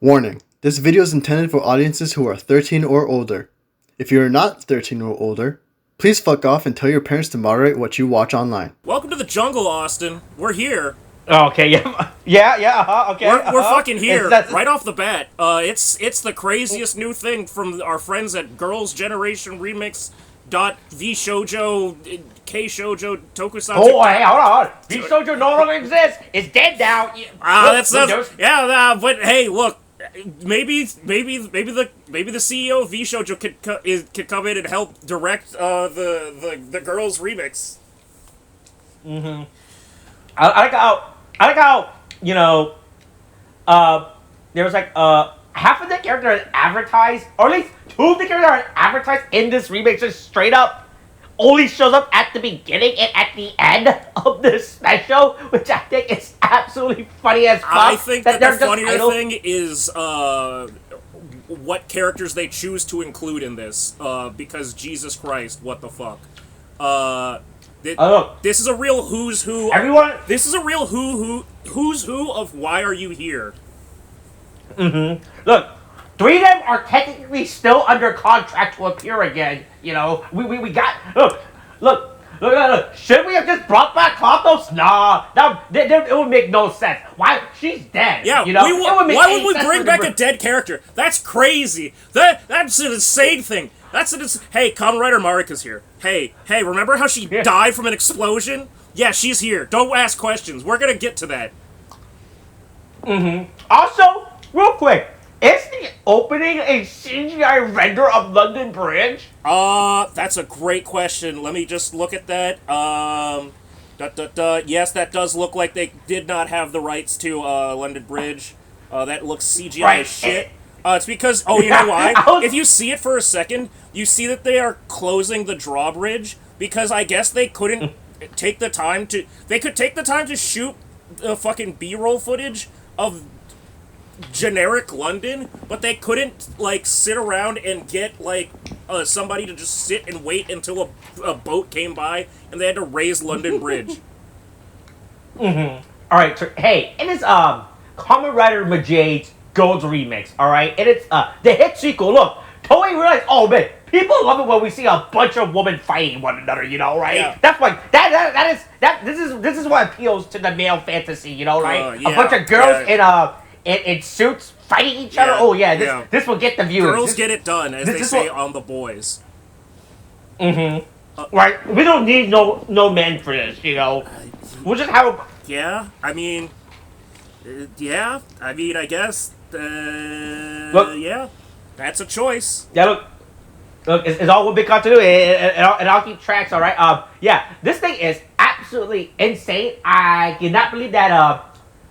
Warning, this video is intended for audiences who are 13 or older. If you are not 13 or older, please fuck off and tell your parents to moderate what you watch online. Welcome to the jungle, Austin. We're here. Okay, yeah, okay. We're fucking here, right off the bat. It's the craziest new thing from our friends at Girls Generation Remix .vshoujo, K-shoujo, tokusatsu. Oh, hey, hold on. V-shoujo no longer exists. It's dead now. But hey, look, maybe the CEO of V-shoujo could come in and help direct the Girls Remix. Mm-hmm. I like how there was like half of the characters are advertised, or at least two of the characters are advertised in this remix just straight up only shows up at the beginning and at the end of the special, which I think is absolutely funny as fuck. I think that the funnier thing is what characters they choose to include in this, because Jesus Christ, what the fuck. This is a real who's who. This is a real who's who of why are you here? Mm-hmm. Look, three of them are technically still under contract to appear again. You know, we got look. Should we have just brought back Klatos? Nah, it would make no sense. Why? She's dead. Yeah, you know? Why would we bring back a dead character? That's crazy. That's an insane thing. Hey, Kamen Rider Marika's here. Hey, remember how she died from an explosion? Yeah, she's here. Don't ask questions. We're gonna get to that. Mm-hmm. Also, real quick, is the opening a CGI render of London Bridge? That's a great question. Let me just look at that. Yes, that does look like they did not have the rights to London Bridge. That looks CGI as shit. It's because, you know why? If you see it for a second, you see that they are closing the drawbridge, because I guess they couldn't take the time to... They could take the time to shoot the fucking B-roll footage of generic London, but they couldn't, like, sit around and get, like, somebody to just sit and wait until a boat came by, and they had to raise London Bridge. Mm-hmm. Alright, so, hey, it is, Kamen Rider Majade's Gold Remix, alright? And it's, the hit sequel. Look, Toei realized, oh man, people love it when we see a bunch of women fighting one another, you know, right? Yeah. That's why, this is what appeals to the male fantasy, you know, right? A bunch of girls in suits fighting each other. Oh yeah, this will get the views. Girls get it done, as they say on The Boys. Mm-hmm. Right, we don't need no men for this, you know. We'll just have a... Yeah, I mean, I guess, yeah, that's a choice. Yeah, look, it's all one big continuity, and I'll keep tracks, all right? Yeah, this thing is absolutely insane. I cannot believe that,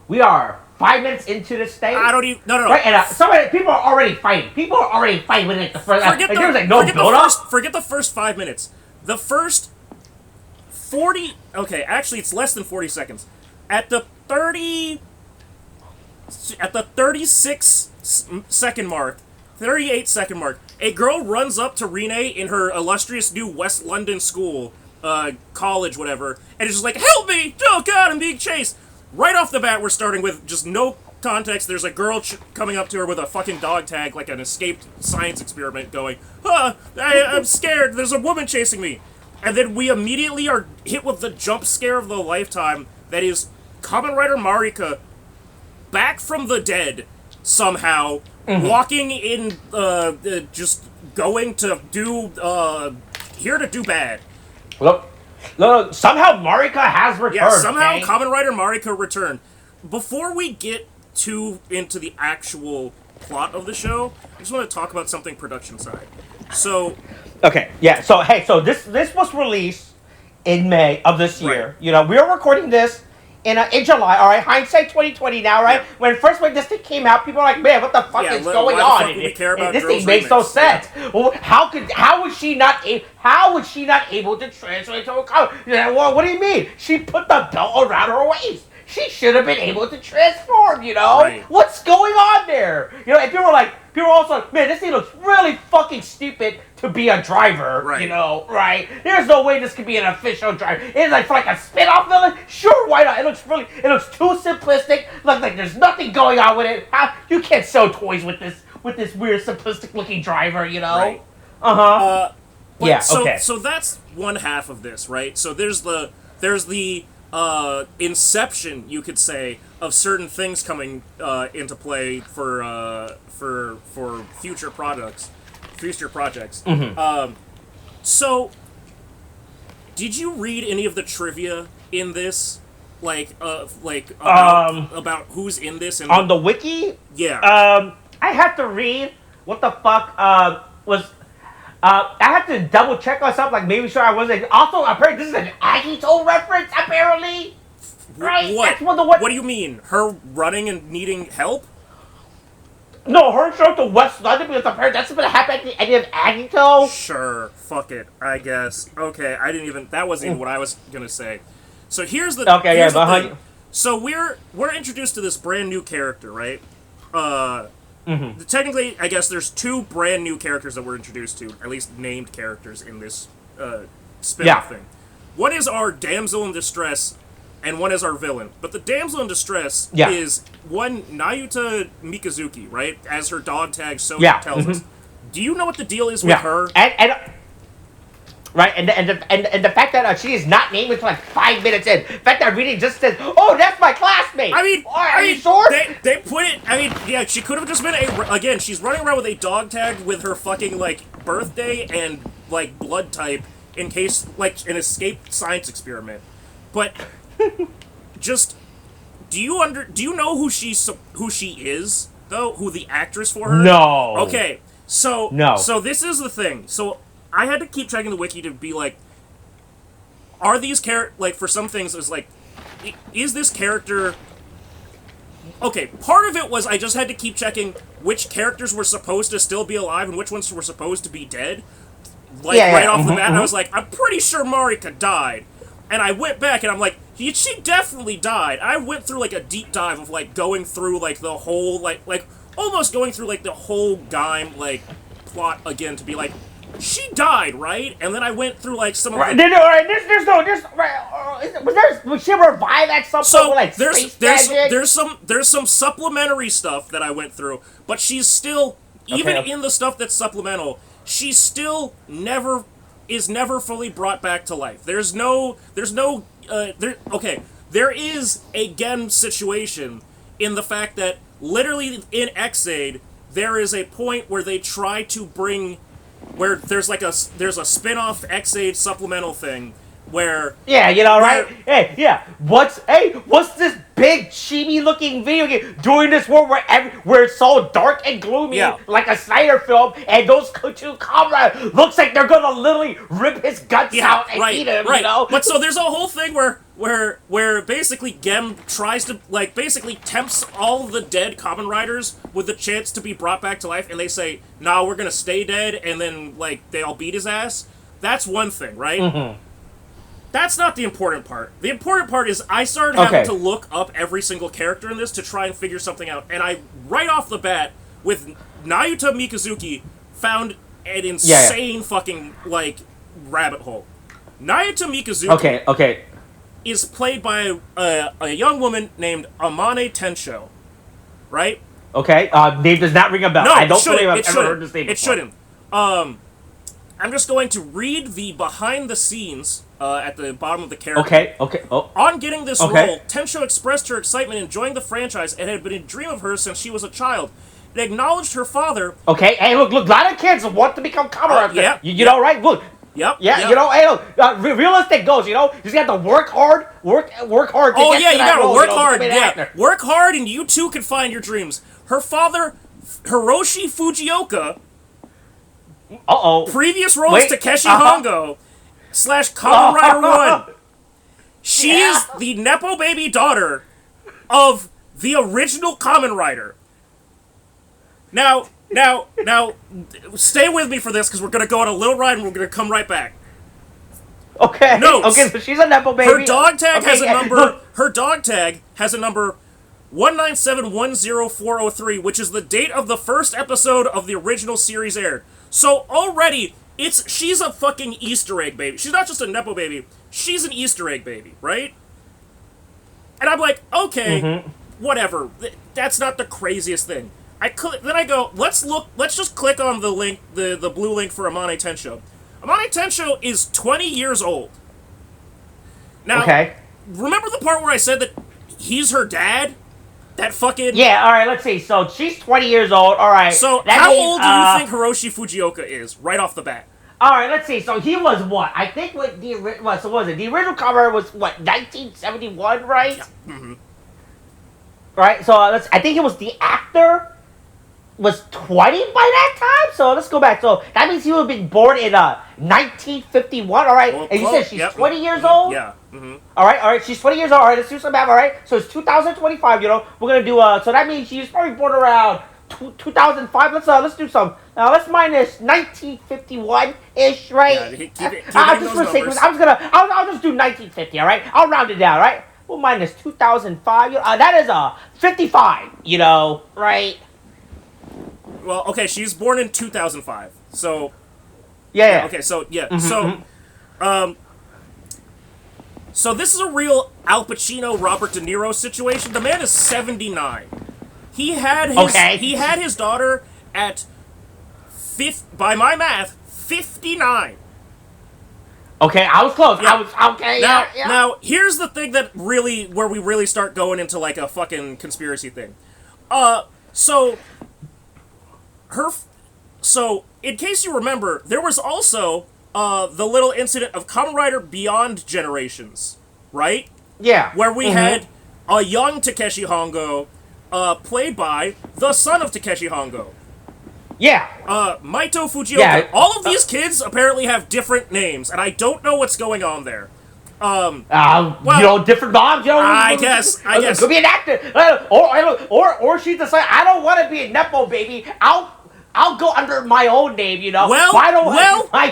we are 5 minutes into this thing. I don't even, no. Right, and people are already fighting. People are already fighting within the first, there's like no build-up. Forget the first 5 minutes. The first 40, okay, actually it's less than 40 seconds. At the 36 second mark, 38 second mark, a girl runs up to Rene in her illustrious new West London school, college, whatever, and is just like, help me! Oh god, I'm being chased! Right off the bat, we're starting with just no context. There's a girl coming up to her with a fucking dog tag, like an escaped science experiment, going, I'm scared, there's a woman chasing me! And then we immediately are hit with the jump scare of the lifetime that is Kamen Rider Marika back from the dead, somehow, walking in, just going to do, here to do bad. Look, somehow Marika has returned. Yeah, somehow Kamen Rider Marika returned. Before we get into the actual plot of the show, I just want to talk about something production side. So... Okay, yeah, so, hey, so this was released in May of this year. Right. You know, we are recording this in July, all right? Hindsight 2020 now, right? Yeah. When this thing came out, people are like, man, what the fuck is going on? We care about this thing makes no sense. Yeah. Well, how was she not able to translate to a comic? Well, what do you mean? She put the belt around her waist. she should have been able to transform, you know? Right. What's going on there? You know, if people are also like, man, this thing looks really fucking stupid to be a driver, Right. you know, right? There's no way this could be an official driver. It's like for like a spin-off villain? Sure, why not? It looks too simplistic. Looks like there's nothing going on with it. You can't sell toys with this weird simplistic looking driver, you know? Right. Yeah, so, okay. So that's one half of this, right? So there's the inception, you could say, of certain things coming into play for future projects. Mm-hmm. So, did you read any of the trivia in this? About who's in this? And on the wiki? Yeah. I had to read what the fuck was. I had to double check myself, like maybe sure I wasn't. Also, apparently this is an Agito reference. Apparently, right? What? That's what What do you mean? Her running and needing help? No, her showing to West London because apparently that's gonna happen at the end of Agito. Sure. Fuck it. I guess. Okay. That wasn't even what I was gonna say. So here's the. Okay, here's yeah, the but thing. So we're introduced to this brand new character, right? Technically, I guess there's two brand new characters that we're introduced to, at least named characters in this spin-off thing. One is our damsel in distress, and one is our villain. But the damsel in distress is one Nayuta Mikazuki, right? As her dog tag so tells us. Do you know what the deal is with her? Right, and the fact that she is not named until like 5 minutes in. The fact that reading just says, "Oh, that's my classmate." I mean, are you sure? They put it. I mean, yeah, she could have just been again. She's running around with a dog tag with her fucking like birthday and like blood type in case like an escaped science experiment. But just do you know who she is though? Who the actress for her? No. Okay, so no. So this is the thing. So I had to keep checking the wiki to be like, are these like for some things it's like, is this character? Okay, part of it was I just had to keep checking which characters were supposed to still be alive and which ones were supposed to be dead. Like right off the bat, I was like, I'm pretty sure Marika died, and I went back and I'm like, she definitely died. I went through like a deep dive of like going through like the whole like almost going through like the whole Gaim like plot again to be like, she died, right? And then I went through like some of was she revived at some point with, like, there's some supplementary stuff that I went through, but she's still in the stuff that's supplemental, she's still never fully brought back to life. There is a Gem situation in the fact that literally in Xaid there is a point where they try to bring where there's a spin-off Xaid supplemental thing where what's this big chibi looking video game doing this world where it's so dark and gloomy like a Snyder film, and those two comrades looks like they're gonna literally rip his guts out and eat him, you know? But so there's a whole thing where basically Gem tries to like basically tempts all the dead Kamen Riders with the chance to be brought back to life, and they say, "Nah, we're gonna stay dead," and then like they all beat his ass. That's one thing, right? Mm-hmm. That's not the important part. The important part is I started having to look up every single character in this to try and figure something out, and I right off the bat with Nayuta Mikazuki found an insane fucking like rabbit hole. Nayuta Mikazuki is played by a young woman named Amane Tensho, right? Okay, name does not ring a bell. No, I don't believe I've ever heard this name before. It shouldn't. I'm just going to read the behind the scenes at the bottom of the character. Okay. Oh. On getting this role, Tensho expressed her excitement in enjoying the franchise and had been a dream of hers since she was a child. It acknowledged her father. Okay, hey, look, a lot of kids want to become Kamen Riders. Yeah. You know, right? Look. Yep. You know, hey, look, realistic goals, you know? You just got to work hard to get to you that gotta role, work you know, hard, to be an actor. Work hard and you too can find your dreams. Her father, Hiroshi Fujioka, previous role is Takeshi Hongo, / Kamen Rider 1. She is the Nepo baby daughter of the original Kamen Rider. Now, stay with me for this because we're going to go on a little ride and we're going to come right back. Okay. Notes. Okay, so she's a nepo baby. Her dog tag okay, has a yeah. number. Her dog tag has a number 197100403, which is the date of the first episode of the original series aired. So already, she's a fucking Easter egg baby. She's not just a nepo baby. She's an Easter egg baby, right? And I'm like, okay, whatever. That's not the craziest thing. Then I go, let's just click on the link, the blue link for Amane Tensho. Amane Tensho is 20 years old. Now, remember the part where I said that he's her dad? That fucking... Yeah, alright, let's see. So, she's 20 years old, alright. So, how old do you think Hiroshi Fujioka is, right off the bat? Alright, let's see. So, he was what? I think so what was it? The original cover was, what, 1971, right? Yeah. Mm-hmm. Right, so I think it was the actor was 20 by that time? So, let's go back. So, that means he would have been born in 1951, alright? Well, and you said she's 20 years mm-hmm. old? Yeah. Mm-hmm. Alright, she's 20 years old. Alright, let's do some math, alright? So it's 2025, we're gonna do, so that means she's probably born around 2005. Let's do some. Now, let's minus 1951-ish, right? Yeah, keep it I'll those just numbers. I'll just do 1950, alright? I'll round it down, right? Well, minus 2005, that is 55, right? Well, okay, she's born in 2005, so... Yeah. Okay, so, yeah, So this is a real Al Pacino, Robert De Niro situation. The man is 79. He had his daughter at, by my math, 59. Okay, I was close. Yeah. I was, okay, Now, yeah. now, here's the thing where we really start going into, like, a fucking conspiracy thing. So, in case you remember, there was also, the little incident of Kamen Rider Beyond Generations, right? Yeah. Where we had a young Takeshi Hongo, played by the son of Takeshi Hongo. Yeah. Maito Fujioka. Yeah, All of these kids apparently have different names, and I don't know what's going on there. Different moms, I guess. Could be an actor. Or she decided, I don't want to be a nepo baby. I'll go under my own name, Well, my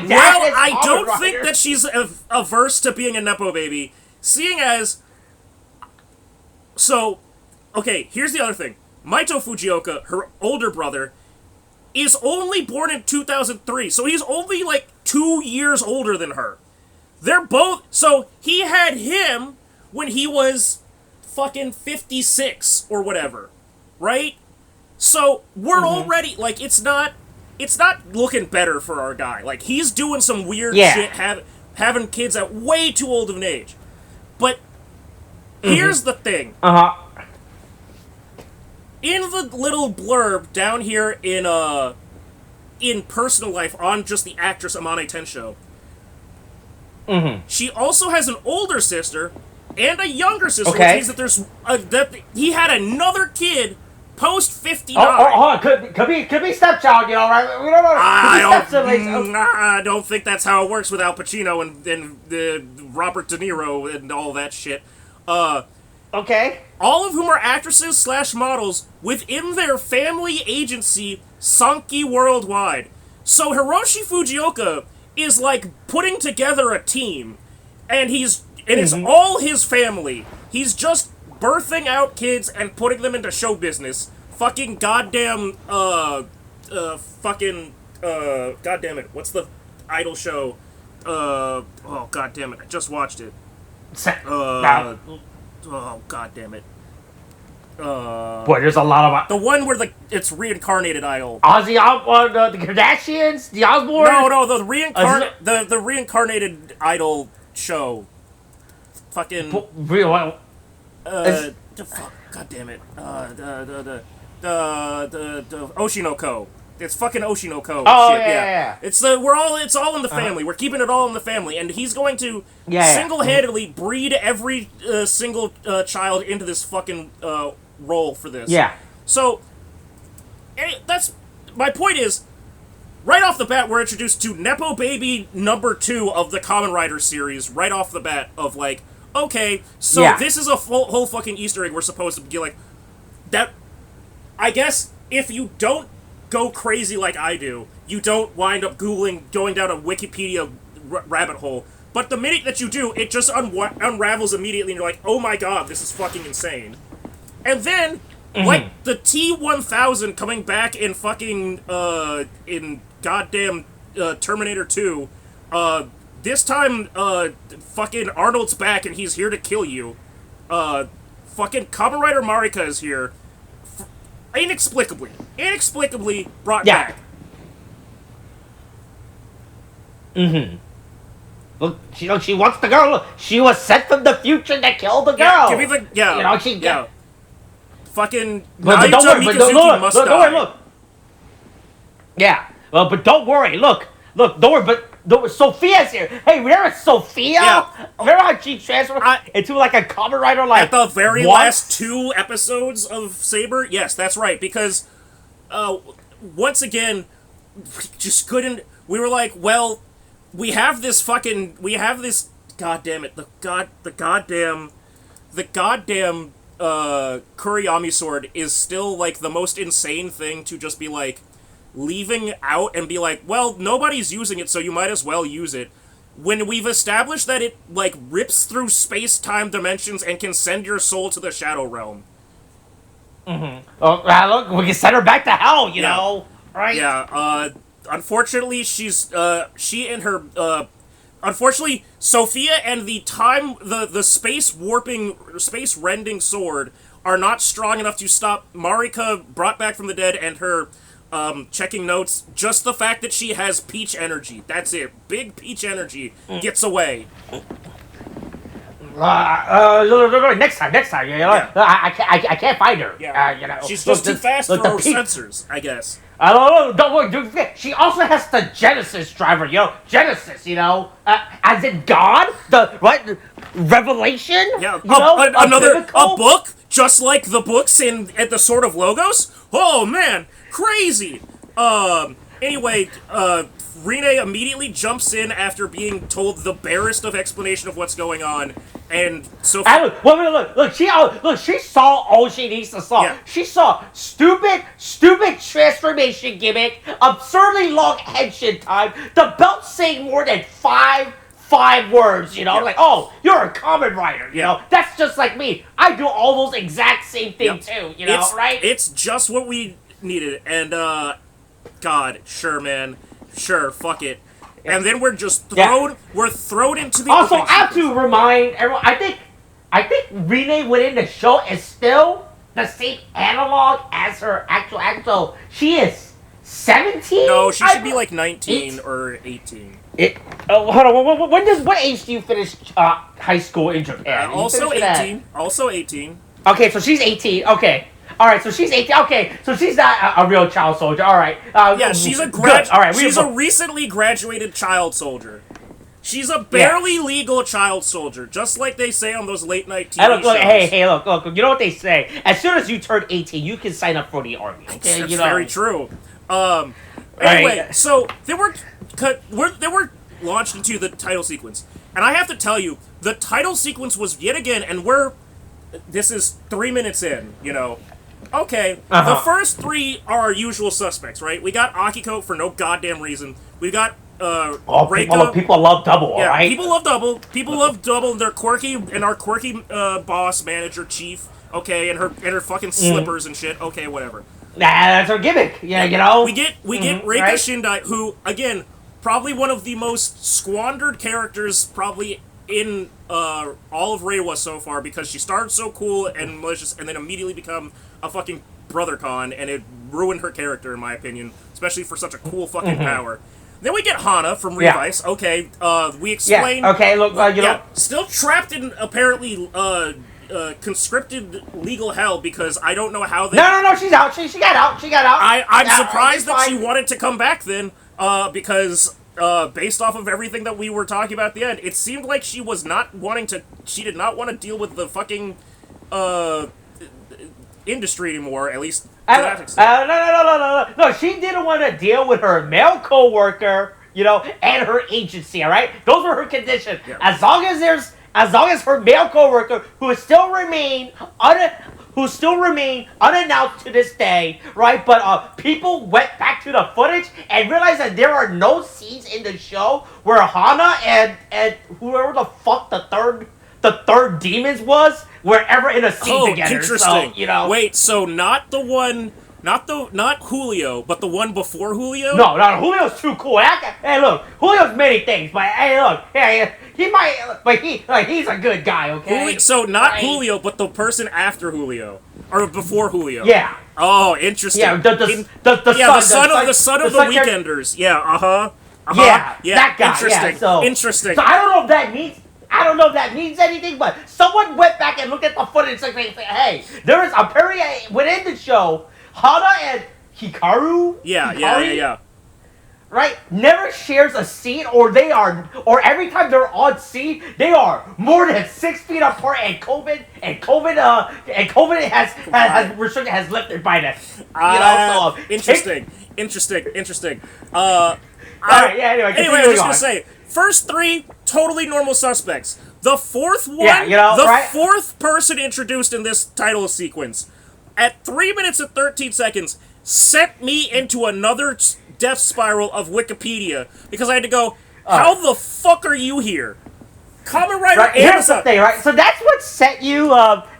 dad is I don't Kamen think Rider. that she's averse to being a nepo baby, seeing as... So, okay, here's the other thing. Maito Fujioka, her older brother, is only born in 2003, so he's only, 2 years older than her. They're both... So, he had him when he was fucking 56 or whatever, right? So, we're already... it's not looking better for our guy. He's doing some weird shit, having kids at way too old of an age. But, here's the thing. In the little blurb down here in personal life on just the actress Amane Tensho, she also has an older sister and a younger sister, which means that that he had another kid post 59. Could be stepchild, right? We don't know. I don't think that's how it works with Al Pacino and Robert De Niro and all that shit. Okay. All of whom are actresses / models within their family agency, Sankey Worldwide. So Hiroshi Fujioka is putting together a team, and it's all his family. He's just birthing out kids and putting them into show business. Fucking goddamn, goddamn it. What's the idol show? Oh, goddamn it. I just watched it. Oh, god damn it. Boy, there's a lot of... The one where it's reincarnated idol. the Kardashians? The Osbourne? No, the reincarnated idol show. Fucking... God damn it. The Oshinoko. It's fucking Oshinoko. Oh, shit, yeah. It's all in the family. We're keeping it all in the family, and he's going to single-handedly breed every single child into this fucking role for this. Yeah. So, that's my point is, right off the bat, we're introduced to Nepo Baby number 2 of the Kamen Rider series. Right off the bat, of okay, so this is a whole fucking Easter egg we're supposed to be that. I guess if you don't go crazy like I do, you don't wind up going down a Wikipedia rabbit hole. But the minute that you do, it just unravels immediately, and you're like, oh my god, this is fucking insane. And then, like, the T-1000 coming back in fucking, in goddamn Terminator 2, this time, fucking Arnold's back and he's here to kill you. Fucking Kamen Rider Marika is here. Inexplicably brought back. Look, she wants the girl. Look, she was sent from the future to kill the girl. Yeah, give me the, yeah. You know, she, yeah. Fucking, but don't worry, look, don't worry, look. Yeah, well, but don't worry, look, don't worry, but Sophia's here. Hey, remember Sophia? Yeah. Remember how she transformed into like a Kamen Rider, like at the very last 2 episodes of Saber? Yes, that's right, because, once again, we just couldn't, we were like, well, we have this, god damn it, the goddamn Kuriyami sword is still, like, the most insane thing to just be, like, leaving out and be like, well, nobody's using it, so you might as well use it. When we've established that it, like, rips through space-time dimensions and can send your soul to the Shadow Realm. Oh, look, we can send her back to hell, you know? Right? Yeah, unfortunately, unfortunately, Sophia and the space rending sword are not strong enough to stop Marika, brought back from the dead, and her, checking notes. Just the fact that she has peach energy. That's it. Big peach energy gets away. Next time, you know? Yeah. I can't find her. Yeah. You know? She's just too fast for her sensors, I guess. Don't worry, don't forget. She also has the Genesis driver, you know? Genesis, you know? As in God? The Revelation? Yeah, you know? a book? Just like the books at the Sword of Logos? Oh, man. Crazy! Anyway, Rine immediately jumps in after being told the barest of explanation of what's going on, and so... Look, she saw all she needs to saw. Yeah. She saw stupid transformation gimmick, absurdly long headshot time, the belt saying more than five words, you know? Yeah. Like, oh, you're a Kamen Rider, you know? That's just like me. I do all those exact same things too, you know, right? It's just what we needed, and, God, sure, man. Sure, fuck it. And then we're just thrown into the Also, I have to remind everyone, I think Rine within the show is still the same analog as her actual act, so she is 17? No, she should be like 19 or 18. Hold on, what age do you finish high school in Japan? Also 18. Also 18. Okay, so she's 18, okay. Alright, so she's 18. Okay, so she's not a real child soldier. Alright. Yeah, she's a she's a recently graduated child soldier. She's a barely legal child soldier, just like they say on those late night TV shows. Look, you know what they say? As soon as you turn 18, you can sign up for the army. Okay, That's you know? very true. Anyway, so they were launched into the title sequence, and I have to tell you, the title sequence was yet again, and this is 3 minutes in, you know. Okay, the first 3 are our usual suspects, right? We got Akiko for no goddamn reason. We got Reika. People love Double, yeah, alright? People love Double. People love Double. They're quirky, and our quirky boss, manager, chief. Okay, and her fucking slippers and shit. Okay, whatever. Nah, that's her gimmick. Yeah, you know. We get Reika Shindai, who again probably one of the most squandered characters probably in all of Reiwa so far, because she started so cool and malicious and then immediately become a fucking BrotherCon, and it ruined her character in my opinion, especially for such a cool fucking power. Then we get Hana from Revice. Okay, we explain. Yeah. Okay, look, you know, still trapped in apparently conscripted legal hell, because I don't know how they. No, she's out. She got out. I'm surprised that she wanted to come back then, because based off of everything that we were talking about at the end, it seemed like she was not wanting to. She did not want to deal with the fucking industry anymore. At least. No. She didn't want to deal with her male coworker, you know, and her agency. All right, those were her conditions. Yeah. As long as her male coworker, who still remain who still remain unannounced to this day, right? But people went back to the footage and realized that there are no scenes in the show where Hana and whoever the fuck the third demons was were ever in a scene together. Interesting. So, Wait, so not the one, not Julio, but the one before Julio? No, Julio's too cool. Hey, look, Julio's many things, but hey, look, he might, but he's a good guy, okay? So not Julio, but the person after Julio or before Julio. Yeah. Oh, interesting. Yeah, the son of the Weekenders. Yeah. Yeah, that guy. Interesting. Yeah, interesting. So I don't know if that means anything, but someone went back and looked at the footage and said, hey, there is apparently within the show, Hana and Hikaru. Yeah. Right? Never shares a scene, or every time they're on scene, they are more than 6 feet apart, and COVID has lifted by this. Interesting. Alright, yeah, anyway, I was just gonna say, first 3 totally normal suspects. The fourth one, fourth person introduced in this title sequence, at 3 minutes and 13 seconds, sent me into another death spiral of Wikipedia because I had to go, how the fuck are you here? Kamen Rider here's the thing, right? So that's what set you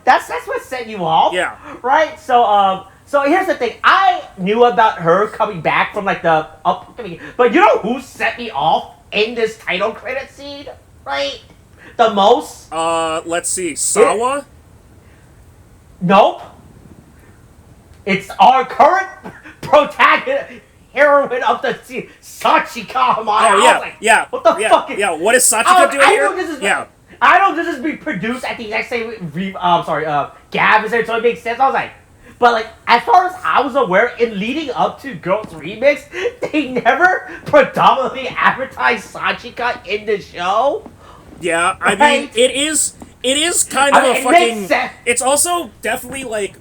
that's what set you off. Yeah. Right? So here's the thing. I knew about her coming back from like the upcoming, but you know who set me off in this title credit scene, right? The most? Let's see. Sawa? Nope. It's our current protagonist, heroine of the scene, Sachika Hamada. Yeah. What the fuck? Yeah, what is Sachika doing here? I know this is being produced at the exact same Gab is there, so it makes sense. I was like, but like, as far as I was aware, in leading up to Girls Remix, they never predominantly advertised Sachika in the show. Yeah, I mean, it is kind of a fucking. It's also definitely like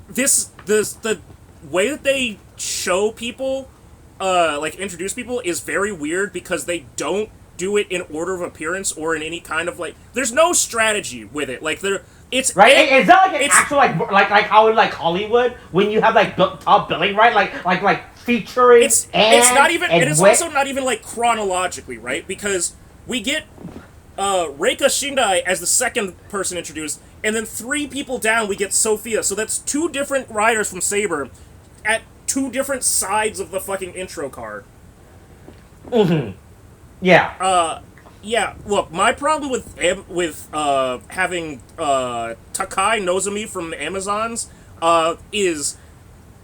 the way that they show people, like introduce people, is very weird because they don't do it in order of appearance or in any kind of like. There's no strategy with it. Like it's right. It's not like an actual like how in like Hollywood when you have like top billing, right? Like featuring. It's not even. It is also not even like chronologically, right? Because we get Reika Shindai as the second person introduced, and then 3 people down we get Sophia. So that's 2 different riders from Saber at 2 different sides of the fucking intro card. Mm-hmm. Yeah. Yeah. Look, my problem with having Takai Nozomi from the Amazons is.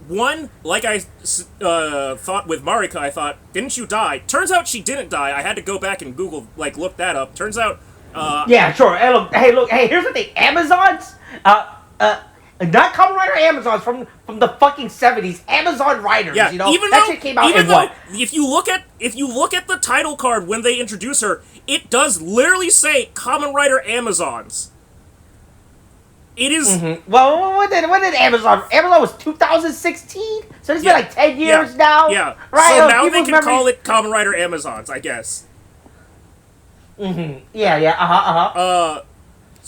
One, like I thought with Marika, I thought, didn't you die? Turns out she didn't die. I had to go back and Google, look that up. Turns out... yeah, sure. Hey, here's the thing. Amazons, not Kamen Rider Amazons from the fucking 70s. Amazon Riders, yeah, even that shit came out in what? If you look at the title card when they introduce her, it does literally say Kamen Rider Amazons. It is... Mm-hmm. Well, when did Amazon... Amazon was 2016? So it's been like 10 years now? Yeah. Right? So now they can call it Kamen Rider Amazons, I guess. Mm-hmm. Yeah.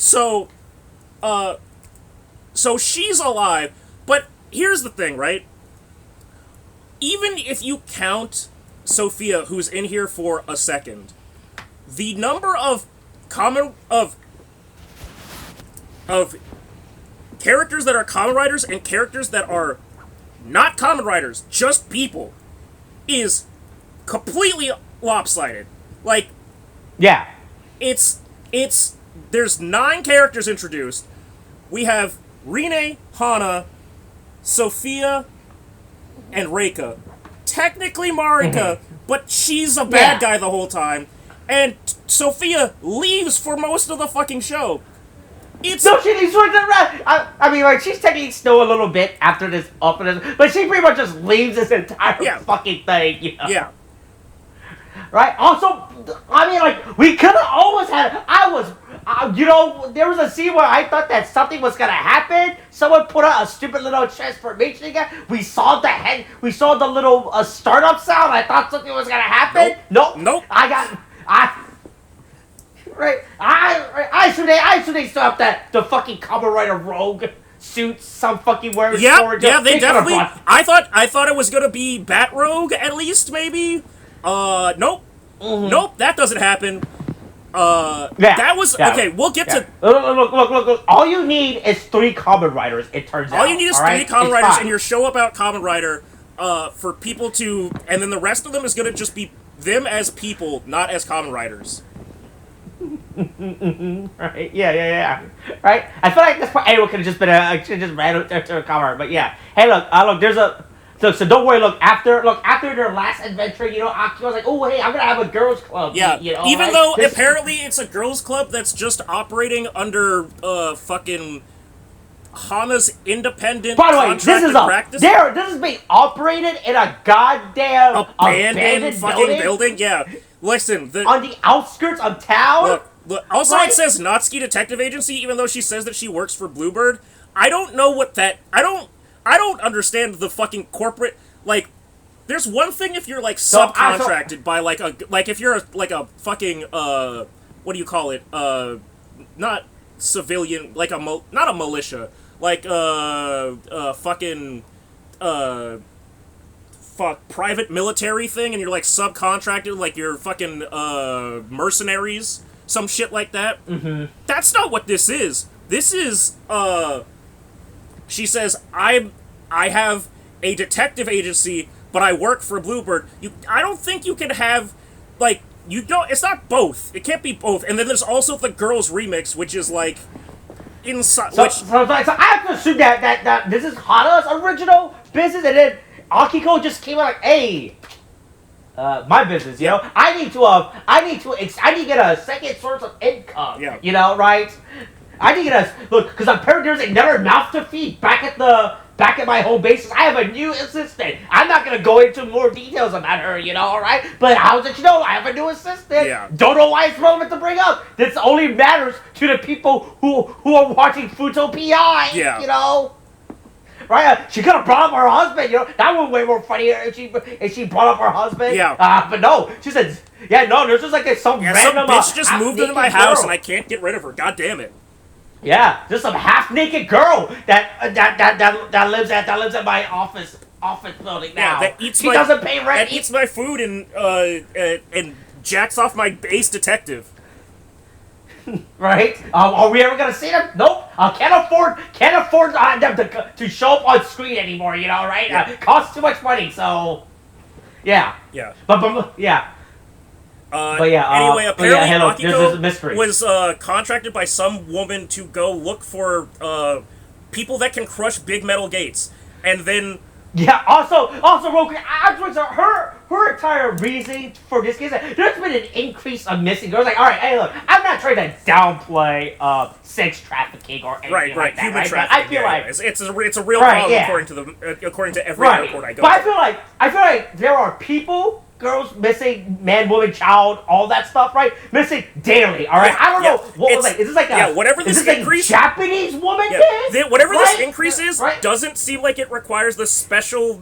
So she's alive, but here's the thing, right? Even if you count Sophia, who's in here for a second, the number of characters that are Kamen Riders and characters that are not Kamen Riders, just people, is completely lopsided. Like, yeah, there's 9 characters introduced. We have Rine, Hana, Sophia, and Reika. Technically Marika, but she's a bad guy the whole time. And Sophia leaves for most of the fucking show. No, she leaves for the rest. I mean, like, she's technically still a little bit after this, but she pretty much just leaves this entire fucking thing, you know? Yeah. Right? Also, I mean, like, we could have always had... there was a scene where I thought that something was gonna happen. Someone put out a stupid little transformation again. We saw the little startup sound. I thought something was gonna happen. Nope. Right. I should have stopped the fucking Kamen Rider Rogue suits, some fucking wearing Yeah, swords. yeah, they kinda definitely. brought- I thought it was gonna be Bat-Rogue at least, maybe. Nope, nope, that doesn't happen. That was okay. We'll get to. Look. All you need is 3 Kamen Riders. It turns out. All you need is 3 right? Kamen It's Riders fine. and your show about Kamen Rider, for people to, and then the rest of them is gonna just be them as people, not as Kamen Riders. Right? Yeah. Right? I feel like this part anyone could have just been just ran to a Kamen Rider, but yeah. Hey, look, there's a. So don't worry. Look, after their last adventure, Aki was like, "Oh, hey, I'm gonna have a girls' club." Yeah, even right? though apparently it's a girls' club that's just operating under fucking Hana's independent By the way, contracted practice. This is being operated in a goddamn Abandoned fucking building. Yeah, listen, on the outskirts of town. Look. Also, right? it says Natsuki Detective Agency, even though she says that she works for Bluebird. I don't know what that. I don't understand the fucking corporate, like. There's one thing if you're like subcontracted by like if you're a fucking what do you call it, not civilian, like not a militia, like fucking private military thing, and you're like subcontracted, like you're fucking mercenaries, some shit like that. That's not what this is. This is she says I have a detective agency, but I work for Bluebird. I don't think you can have, like, you don't. It's not both. It can't be both. And then there's also the girls remix, which is like inside. So I have to assume that this is Hana's original business, and then Akiko just came out like, "Hey, my business, I need to get a second source of income, right? I need to get because apparently there's another mouth to feed back at my home base. I have a new assistant. I'm not gonna go into more details about her, alright? But how did you know I have a new assistant? Yeah. Don't know why it's relevant to bring up. This only matters to the people who are watching Futo PI, Right? She could have brought up her husband, That would be way more funnier if she brought up her husband. Yeah. But no, she said, there's just like some random bitch just moved into my house girl. and I can't get rid of her. God damn it. Yeah, just some half-naked girl that lives at my office building now. That eats she doesn't pay rent. That eats my food and jacks off my ace detective. Right? Are we ever gonna see them? Nope. Can't afford them to show up on screen anymore. Right? Yeah. Costs too much money. So, yeah. Yeah. But yeah. Anyway, apparently Akiko was contracted by some woman to go look for people that can crush big metal gates, and then yeah. Also, real quick, her entire reason for this case, there's been an increase of missing girls. Like, all right, hey, look, I'm not trying to downplay sex trafficking or anything like that. Human trafficking. But I feel like it's a real problem according to every airport I go. But I feel like there are people. Girls missing, man, woman, child, all that stuff, right? Missing daily, all right? I don't know. What was like? Is this like whatever this increase, Japanese woman did? Whatever this increase is, doesn't seem like it requires the special,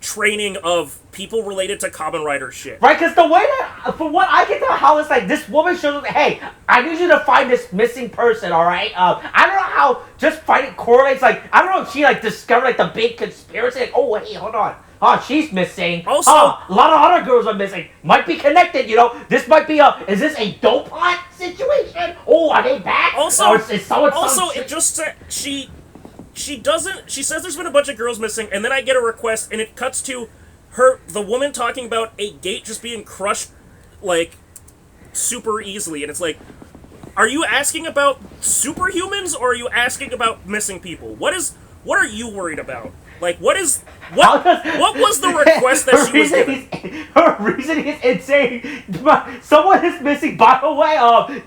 training of people related to Kamen Rider shit. Right, because the way that, from what I can tell, how it's like, this woman shows up, hey, I need you to find this missing person, all right? I don't know how just finding correlates, like, I don't know if she, discovered, the big conspiracy, like, oh, hey, hold on. Oh, she's missing. Also, a lot of other girls are missing. Might be connected, This might be is this a dope hunt situation? Oh, are they back? Also, it just she says there's been a bunch of girls missing, and then I get a request, and it cuts to the woman talking about a gate just being crushed, super easily, and it's like, are you asking about superhumans, or are you asking about missing people? What are you worried about? What was the request that she was given? Her reason is insane. Someone is missing. By the way,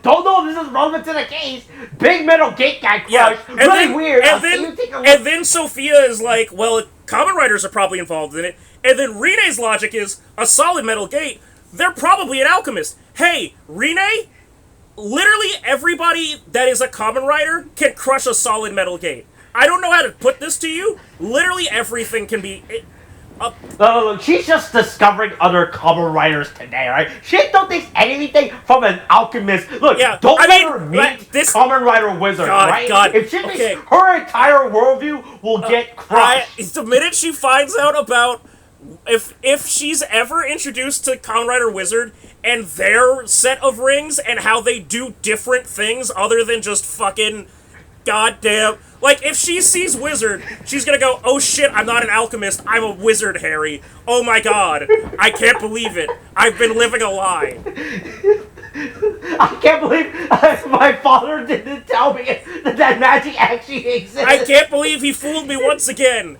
don't know if this is relevant to the case. Big metal gate guy crushed. And really then, weird. And then Sophia is like, well, Kamen Riders are probably involved in it. And then Rine's logic is, a solid metal gate, they're probably an alchemist. Hey, Rine, literally everybody that is a Kamen Rider can crush a solid metal gate. I don't know how to put this to you. Literally everything can be... Look, she's just discovering other Kamen Riders today, right? She don't think anything from an alchemist. Look, don't let her meet this Kamen Rider wizard, right? If she meets, her entire worldview will get crushed. The minute she finds out about if she's ever introduced to Kamen Rider Wizard and their set of rings and how they do different things other than just fucking goddamn. Like, if she sees Wizard, she's gonna go, oh shit, I'm not an alchemist, I'm a wizard, Harry. Oh my god, I can't believe it. I've been living a lie. I can't believe my father didn't tell me that magic actually exists. I can't believe he fooled me once again.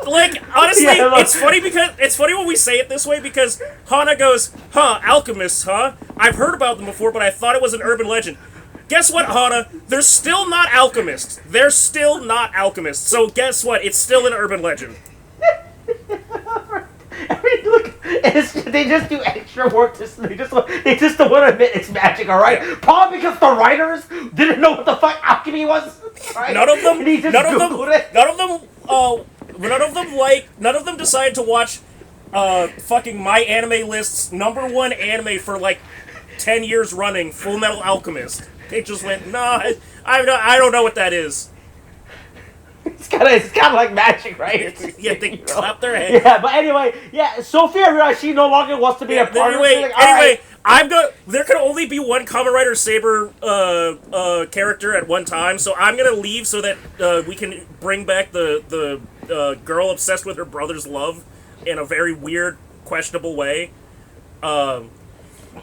Like, honestly, it's funny when we say it this way because Hana goes, huh, alchemists, huh? I've heard about them before, but I thought it was an urban legend. Guess what, Hana? They're still not alchemists. They're still not alchemists. So guess what? It's still an urban legend. I mean, look, they just do extra work. They just don't want to admit it's magic, all right? Yeah. Probably because the writers didn't know what the fuck alchemy was. Right? None of them decided to watch fucking My Anime List's #1 anime for like 10 years running, Full Metal Alchemist. They just went, nah, I don't know what that is. It's kind of like magic, right? Yeah, they clap their head. Yeah, but anyway, Sophia realized she no longer wants to be a part of it. Anyway, there can only be one Kamen Rider Saber character at one time, so I'm gonna leave so that we can bring back the girl obsessed with her brother's love in a very weird, questionable way.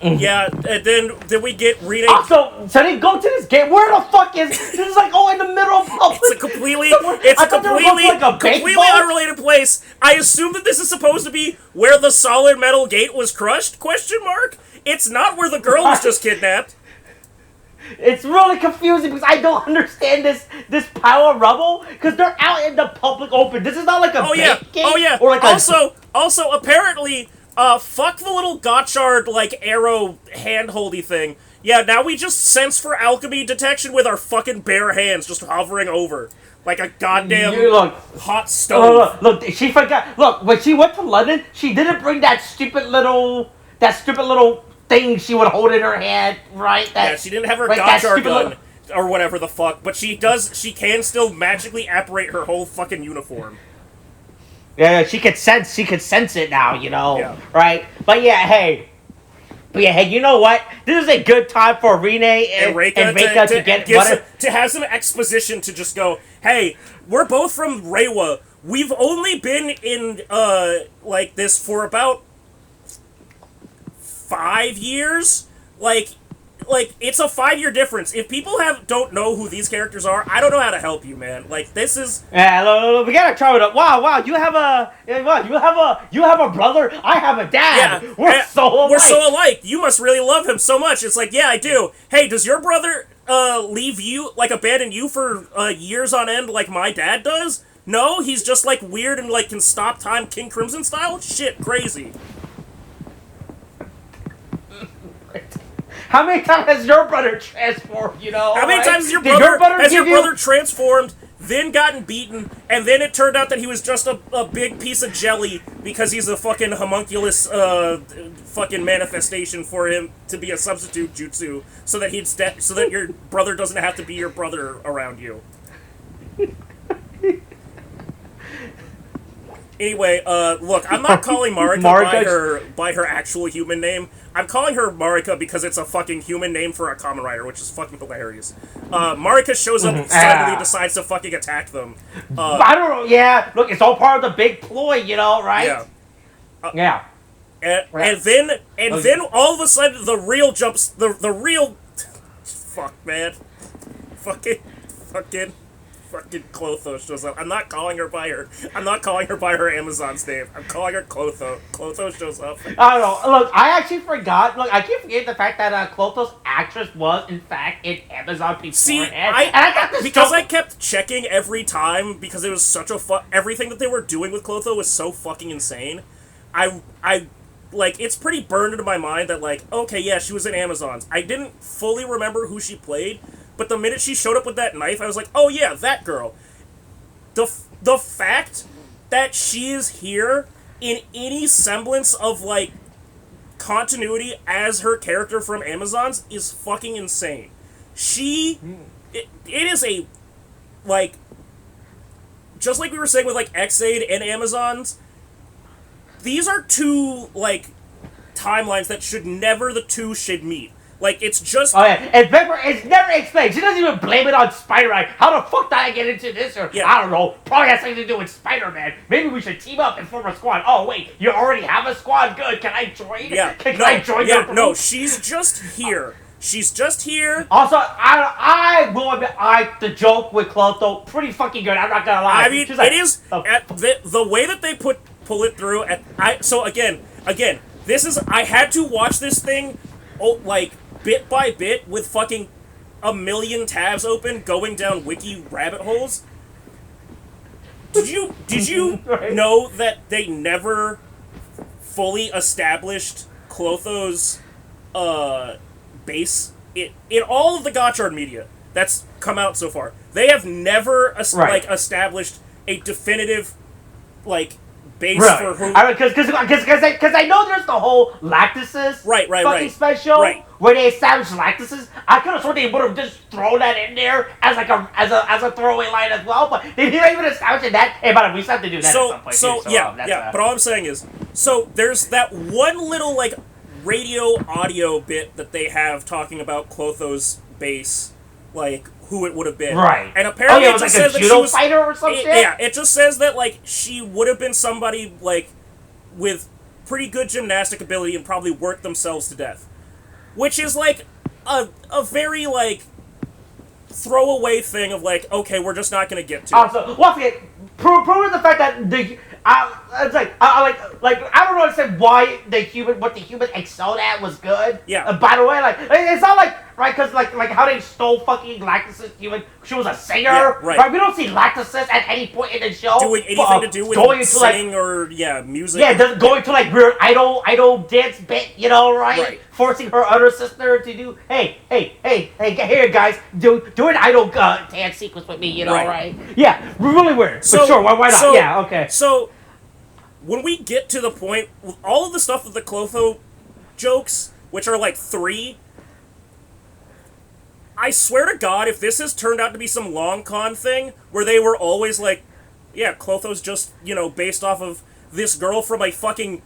Yeah, and then we get Rina. So they go to this game. Where the fuck is this? Is like in the middle of public. It's a completely unrelated place. I assume that this is supposed to be where the solid metal gate was crushed? Question mark. It's not where the girl was just kidnapped. It's really confusing because I don't understand this pile of rubble because they're out in the public open. This is not like a gate. Oh yeah. Or like also apparently. Fuck the little Gotchard, like, arrow hand-holdy thing. Yeah, now we just sense for alchemy detection with our fucking bare hands just hovering over. Like a goddamn hot stove. Look, she forgot. Look, when she went to London, she didn't bring that stupid little thing she would hold in her hand, right? She didn't have her Gotchard gun, or whatever the fuck, but she can still magically apparate her whole fucking uniform. Yeah, she could sense it now, right? But hey, you know what? This is a good time for Rine and Reika to have some exposition to just go, hey, we're both from Reiwa. We've only been in like this for about 5 years. Like it's a 5-year difference. If people don't know who these characters are, I don't know how to help you, man. Like this is we gotta try it up. Wow, you have a brother. I have a dad. Yeah, we're so alike. You must really love him so much. It's like, yeah, I do. Hey, does your brother leave you, like abandon you for years on end, like my dad does? No, he's just like weird and like can stop time, King Crimson style. Shit, crazy. How many times has your brother transformed, How many times has your brother transformed, then gotten beaten, and then it turned out that he was just a big piece of jelly because he's a fucking homunculus fucking manifestation for him to be a substitute jutsu so that your brother doesn't have to be your brother around you. Anyway, look, I'm not calling Marika by her actual human name. I'm calling her Marika because it's a fucking human name for a Kamen Rider, which is fucking hilarious. Marika shows up and suddenly decides to fucking attack them. I don't know, yeah. Look, it's all part of the big ploy, right? Yeah. And then all of a sudden the real fuck, man. Fucking Clotho shows up. I'm not calling her by her Amazon's name. I'm calling her Clotho. Clotho shows up. I don't know. Look, I actually forgot. Look, I keep forgetting the fact that Clotho's actress was, in fact, in Amazon beforehand. See, I kept checking every time because it was such a everything that they were doing with Clotho was so fucking insane. I it's pretty burned into my mind that, like, okay, yeah, she was in Amazon's. I didn't fully remember who she played, but the minute she showed up with that knife, I was like, oh yeah, that girl. the fact that she is here in any semblance of like continuity as her character from Amazons is fucking insane. It is a like just like we were saying with like X-Aid and Amazons. These are two like timelines that the two should meet. Like, it's just... Oh, yeah. It's never explained. She doesn't even blame it on Spider-Man. How the fuck did I get into this? Or, yeah. I don't know. Probably has something to do with Spider-Man. Maybe we should team up and form a squad. Oh, wait. You already have a squad? Good. Can I join? Yeah. Can I join your group? No, she's just here. She's just here. Also, I will admit, the joke with Clotho, pretty fucking good. I'm not gonna lie. I mean, like, it is... the way that they pull it through... So, again, this is... I had to watch this thing, like... bit by bit with fucking a million tabs open going down wiki rabbit holes. Did you right. know that they never fully established Clotho's base in all of the Gotchard media that's come out so far? They have never established a definitive like base for who. Because I know there's the whole Lactuses fucking special where they established Lactuses. I could have sworn they would have just thrown that in there as like a throwaway line as well, but they didn't even establish that. Hey, but we still have to do that at some point. But all I'm saying is, so there's that one little like radio audio bit that they have talking about Clotho's base, like who it would have been. Right. And apparently it was like a judo fighter or some shit? Yeah, it just says that like she would have been somebody like with pretty good gymnastic ability and probably worked themselves to death. Which is like a very like throwaway thing of like, okay, we're just not gonna get to it. Also, once again, proving the fact that it's like I don't understand why what the human excelled at was good. Yeah. By the way, like it's not like because like how they stole fucking Lactuses human. She was a singer. Yeah, right. We don't see Lactuses at any point in the show doing anything to do with going singing or music. Yeah, going to like weird idol dance bit, right? Forcing her other sister to do hey, get here guys, do an idol dance sequence with me, right? Yeah, really weird. So, but sure, why not? So, yeah, okay. So when we get to the point with all of the stuff with the Clotho jokes, which are like 3, I swear to God, if this has turned out to be some long con thing where they were always like, yeah, Clotho's just, based off of this girl from a fucking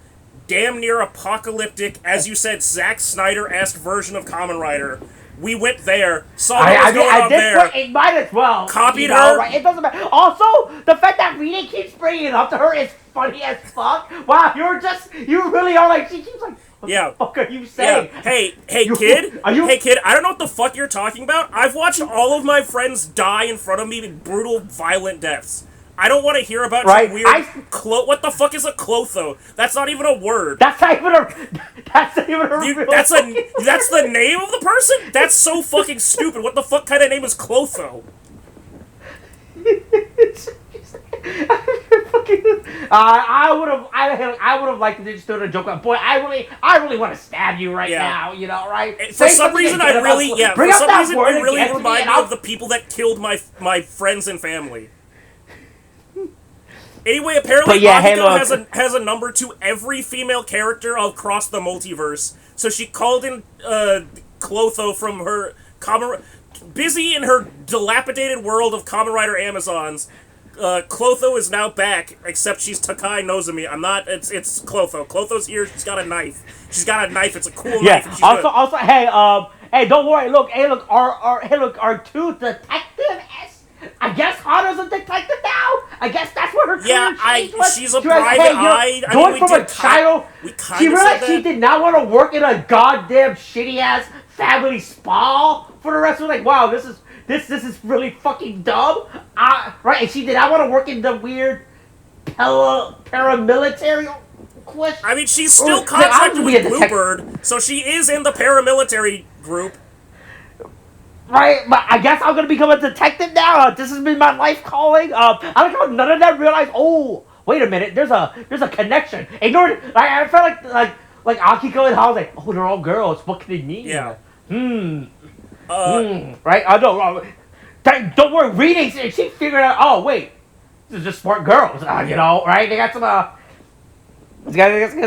damn near apocalyptic, as you said, Zack Snyder-esque version of Kamen Rider. We went there, saw what was going on there. It might as well. Copied her. Right? It doesn't matter. Also, the fact that Rita keeps bringing it up to her is funny as fuck. Wow, you really are like, she keeps like, what the fuck are you saying? Yeah. Hey, kid. Hey, kid, I don't know what the fuck you're talking about. I've watched all of my friends die in front of me in brutal, violent deaths. I don't want to hear about your weird... what the fuck is a Clotho? That's not even a word. That's not even a real... That's the name of the person? That's so fucking stupid. What the fuck kind of name is Clotho? I would have liked to just do a joke. Boy, I really want to stab you right now. Right? For some reason, I really remind me of the people that killed my friends and family. Anyway, apparently Akiko has a number to every female character across the multiverse. So she called in Clotho from her busy in her dilapidated world of Kamen Rider Amazons. Clotho is now back, except she's Takai Nozomi. It's Clotho. Clotho's here. She's got a knife. It's a cool knife. And she's also, hey, don't worry. Look, our 2 detectives. I guess Hana's a detective now. I guess that's what her career was. She's a private eye. Going from a child, she realized she did not want to work in a goddamn shitty ass family spa for the rest of her. Like, wow, this is really fucking dumb. Right? And she did not want to work in the weird paramilitary. Question. I mean, she's still contracted with Bluebird, so she is in the paramilitary group. Right, but I guess I'm gonna become a detective now. This has been my life calling. I don't know. None of them realized. Oh, wait a minute. There's a connection. Ignored. I felt like Akiko and Hao was like, oh, they're all girls. What can they mean? Yeah. Right. I know. Don't worry. Reading. She figured out. Oh, wait. just smart girls, you know, right? They got some got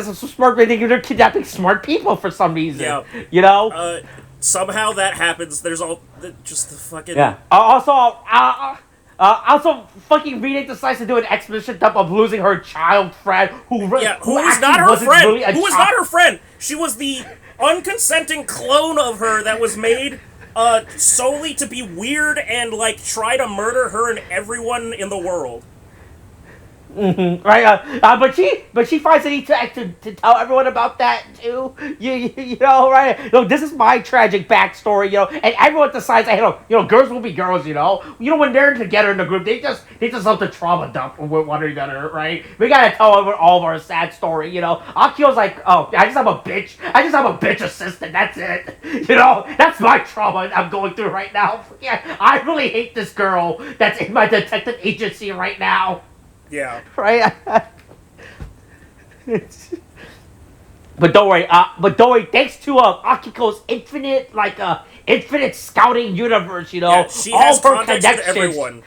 some smart. They're kidnapping smart people for some reason. Yeah. You know. Somehow that happens. There's just the fucking Yeah. Also, fucking Rita decides to do an exposition dump of losing her child friend, who was not her friend. Who was not her friend. She was the unconsenting clone of her that was made solely to be weird and like try to murder her and everyone in the world. Right, but she finds the need to tell everyone about that too. You know, right? No, this is my tragic backstory, you know, and everyone decides, you know, girls will be girls, you know. You know, when they're together in the group, they just love to trauma dump with one another, right? We gotta tell all of our sad story, you know. Akio's like, oh, I just have a bitch assistant. That's it, you know. That's my trauma I'm going through right now. Yeah, I really hate this girl that's in my detective agency right now. Yeah. Right. But don't worry. Thanks to Akiko's infinite scouting universe, you know, yeah, she has contacts with everyone.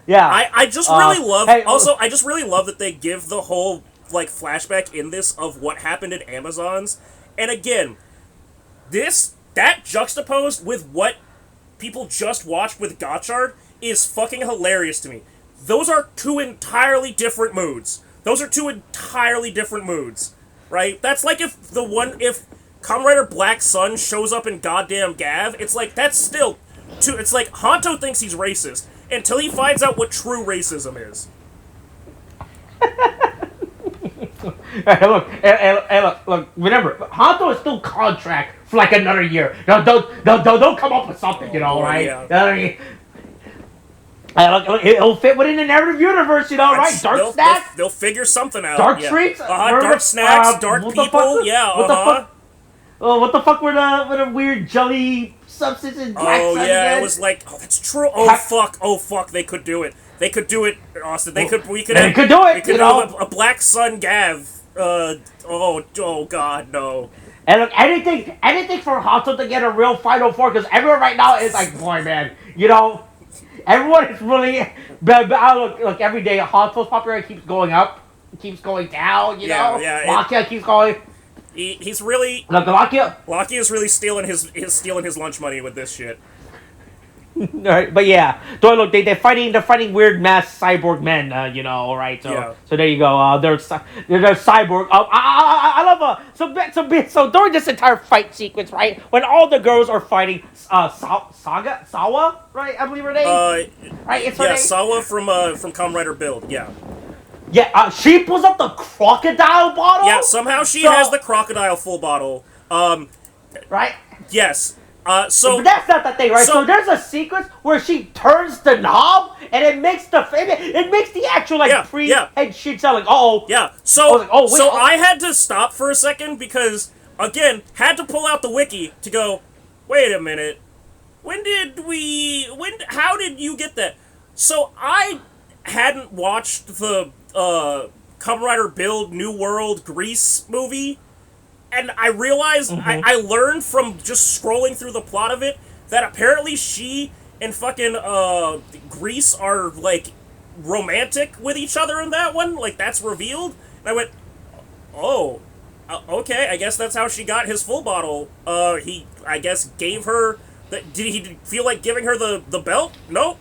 Yeah. I just really love. I just really love that they give the whole like flashback in this of what happened at Amazon's, and again, that juxtaposed with what people just watched with Gotchard is fucking hilarious to me. Those are two entirely different moods. Right? That's like if Kamen Rider Black Sun shows up in goddamn Gav, it's like, that's still it's like, Hanto thinks he's racist until he finds out what true racism is. Look, remember, Hanto is still contract for like another year. Don't come up with something, you know, right? Yeah. It'll fit within the narrative universe, you know, right? Dark snacks. They'll figure something out. Dark treats. Dark snacks. Dark people. Yeah. What the fuck were the weird jelly substance in Black Sun again? It was like, that's true. Oh fuck, they could do it. They could do it, Austin. We could do it. We could do a Black Sun Gav. Oh god, no. And look, anything for Hanto to get a real Final Four, because everyone right now is like, boy, man, you know. Everyone is really, but look, every day Hanto's popularity keeps going up, keeps going down, you know. Yeah. Lakia keeps going. He's really Lakia is really stealing his lunch money with this shit. Right, but yeah, they're fighting weird mass cyborg men, you know, right? So there you go. They're cyborg. I love so during this entire fight sequence, right, when all the girls are fighting Sawa, right? I believe her name. Right, it's her name. Sawa from Kamen Rider Build. Yeah. Yeah, she pulls up the crocodile bottle. Yeah, somehow she has the crocodile full bottle. Right. Yes. But that's not the thing, right? So there's a sequence where she turns the knob, and it makes the actual pre-head shit sound like, Yeah. So I had to stop for a second because again had to pull out the wiki to go, wait a minute, how did you get that? So I hadn't watched the Kamen Rider Build New World Grease movie. And I realized, I learned from just scrolling through the plot of it, that apparently she and fucking Grease are, like, romantic with each other in that one. Like, that's revealed. And I went, okay, I guess that's how she got his full bottle. He, I guess, gave her... Did he feel like giving her the belt? Nope,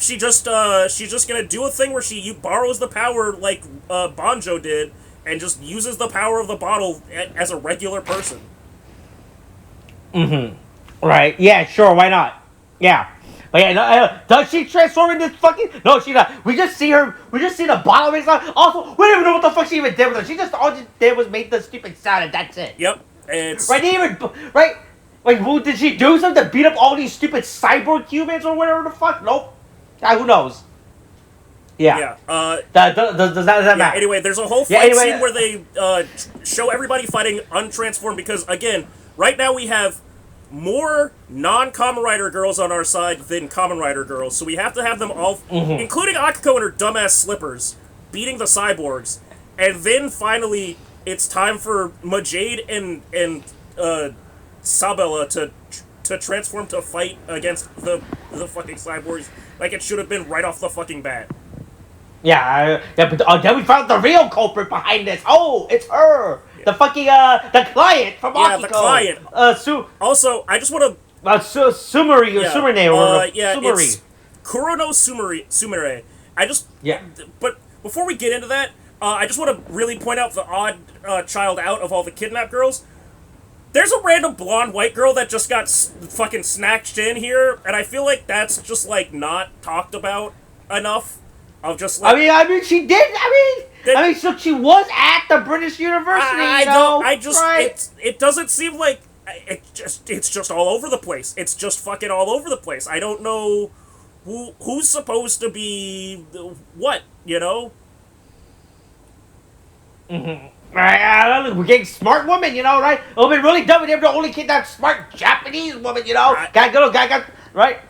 she's just gonna do a thing where she borrows the power like Banjo did, and just uses the power of the bottle as a regular person. Right. Yeah, sure, why not? Yeah. But yeah, does she transform into fucking... No, she not. We just see the bottle makes sound. Also, we don't even know what the fuck she even did with her. All she did was make the stupid sound, and that's it. Yep. It's... Right? Like, did she do something to beat up all these stupid cyborg humans or whatever the fuck? Nope. Who knows? Yeah. Does that matter? Anyway, there's a whole fight scene where they show everybody fighting untransformed because, again, right now we have more non-Kamen Rider girls on our side than Kamen Rider girls, so we have to have them all, including Akiko and her dumbass slippers, beating the cyborgs. And then, finally, it's time for Majade and Sabella to transform to fight against the fucking cyborgs like it should have been right off the fucking bat. Yeah, but then we found the real culprit behind this. Oh, it's her, the fucking the client from Akiko. Yeah, the client. Also, I just want to. Sumari or Sumire or Sumari. It's Kurono Sumire. I just. Yeah. But before we get into that, I just want to really point out the odd child out of all the kidnapped girls. There's a random blonde white girl that just got fucking snatched in here, and I feel like that's just like not talked about enough. Of just like, I mean, she did. So she was at the British University. It doesn't seem like it's just all over the place. It's just fucking all over the place. I don't know who's supposed to be what, you know. Right, we're getting smart women, you know, right? It would have been really dumb if they were the only kid that smart Japanese woman, you know. Got right.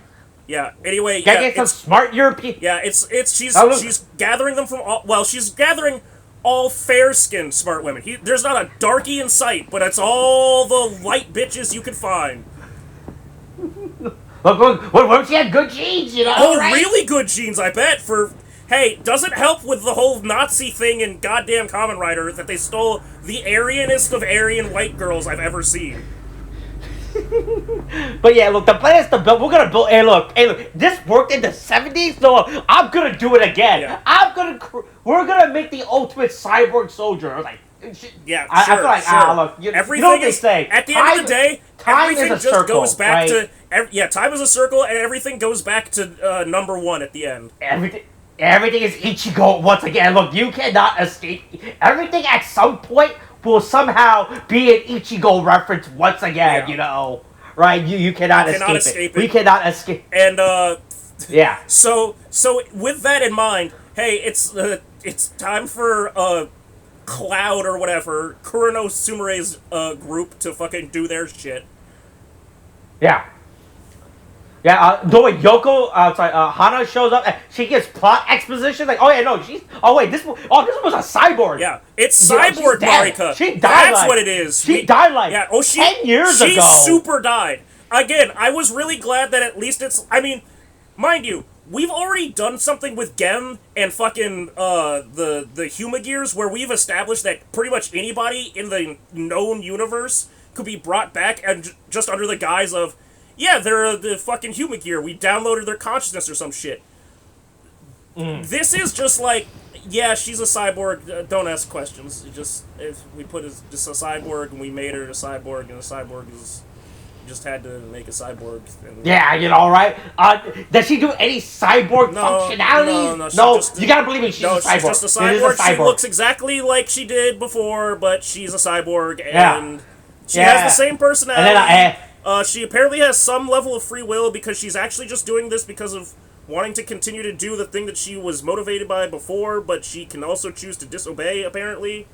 Yeah. Anyway, gotta get some smart European. Yeah, she's gathering them from all. She's gathering all fair-skinned smart women. There's not a darkie in sight, but it's all the light bitches you can find. Look, she had good genes, you know. Oh, right? Really good genes, I bet. Hey, doesn't help with the whole Nazi thing in goddamn Kamen Rider that they stole the Aryanest of Aryan white girls I've ever seen. But yeah, look, the plan is to build. We're gonna build. Hey, look. This worked in the 70s. So I'm gonna do it again. Yeah. We're gonna make the ultimate cyborg soldier. I was like, yeah, I feel like, sure. Look, you know what they is, say. At the end of the day, everything just circle, goes back right? to time is a circle, and everything goes back to number one at the end. Everything is Ichigo once again. Look, you cannot escape. Everything at some point will somehow be an Ichigo reference once again, you know. Right? You cannot escape it. We cannot escape. And, yeah. So with that in mind, hey, it's time for, Cloud or whatever, Kurono Sumire's, group to fucking do their shit. Yeah. Yeah, Yoko, Hana shows up and she gives plot exposition, like, this was a cyborg. Yeah, it's cyborg Marika. She died. That's what it is. She died like 10 years ago. She super died. Again, I was really glad that at least mind you, we've already done something with Gem and fucking, the Humagears where we've established that pretty much anybody in the known universe could be brought back and just under the guise of, yeah, they're the fucking Humagear. We downloaded their consciousness or some shit. This is just like, yeah, she's a cyborg. Don't ask questions. If we put just a cyborg and we made her a cyborg, and a cyborg is just had to make a cyborg. Yeah, you know, right? Does she do any cyborg functionality? No, you gotta believe me. She's a cyborg. She's just a cyborg. She looks exactly like she did before, but she's a cyborg, and she has the same personality. And then she apparently has some level of free will because she's actually just doing this because of wanting to continue to do the thing that she was motivated by before, but she can also choose to disobey, apparently.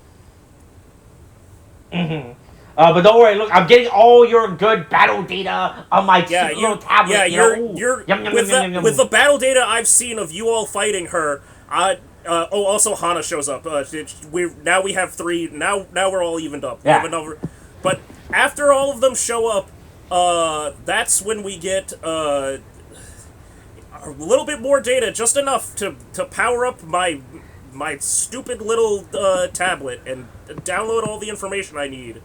But don't worry, look, I'm getting all your good battle data on my little tablet. Yeah, with the battle data I've seen of you all fighting her, also Hana shows up. Now we have three. Now we're all evened up. Yeah. But after all of them show up, that's when we get a little bit more data, just enough to power up my stupid little tablet and download all the information I need.